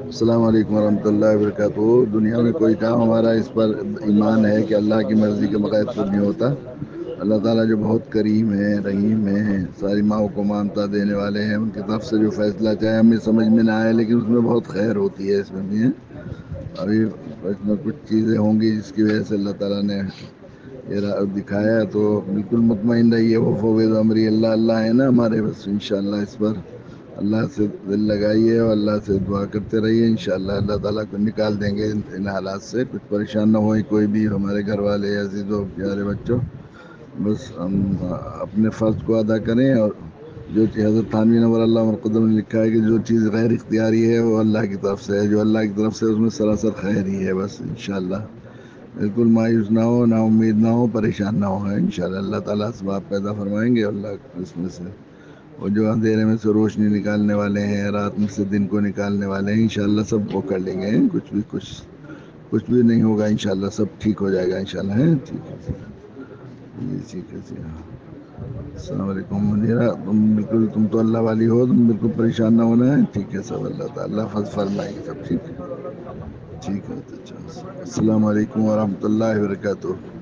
السلام علیکم ورحمۃ اللہ وبرکاتہ۔ دنیا میں کوئی کام ہمارا اس پر ایمان ہے کہ اللہ کی مرضی کے بغیر خود نہیں ہوتا۔ اللہ تعالیٰ جو بہت کریم ہے، رحیم ہے، ساری ماؤں کو مامتا دینے والے ہیں، ان کی طرف سے جو فیصلہ چاہے ہمیں سمجھ میں نہ آئے لیکن اس میں بہت خیر ہوتی ہے، اس میں بھی ہے۔ ابھی اس میں کچھ چیزیں ہوں گی جس کی وجہ سے اللہ تعالیٰ نے یہ دکھایا، تو بالکل مطمئن رہیے، وہ فوض امری اللہ اللہ ہے نا ہمارے، بس انشاءاللہ اس پر اللہ سے دل لگائیے اور اللہ سے دعا کرتے رہیے، انشاءاللہ اللہ تعالیٰ کو نکال دیں گے ان حالات سے۔ کچھ پریشان نہ ہوئی کوئی بھی، ہمارے گھر والے، عزیزوں، پیارے بچوں، بس ہم اپنے فرض کو ادا کریں، اور جو چیز حضرت تھانوی نور اللہ مرقدم نے لکھا ہے کہ جو چیز غیر اختیاری ہے وہ اللہ کی طرف سے ہے، جو اللہ کی طرف سے اس میں سراسر خیر ہی ہے، بس انشاءاللہ بالکل مایوس نہ ہو، نا امید نہ ہو، پریشان نہ ہو، انشاءاللہ اللہ تعالیٰ اسباب پیدا فرمائیں گے، اللہ اس میں سے وہ جو اندھیرے میں سے روشنی نکالنے والے ہیں، رات میں سے دن کو نکالنے والے ہیں، انشاءاللہ سب وہ کر لیں گے، کچھ بھی نہیں ہوگا، انشاءاللہ سب ٹھیک ہو جائے گا انشاءاللہ، ہے ٹھیک ہے جی، ٹھیک ہے جی۔ السلام علیکم مدیرہ، تم تو اللہ والی ہو، تم بالکل پریشان نہ ہونا ہے، ٹھیک ہے سب، اللہ تعالیٰ فضل فرمائے گی، سب ٹھیک ہے، ٹھیک ہے، اچھا، السلام علیکم ورحمۃ اللہ وبرکاتہ۔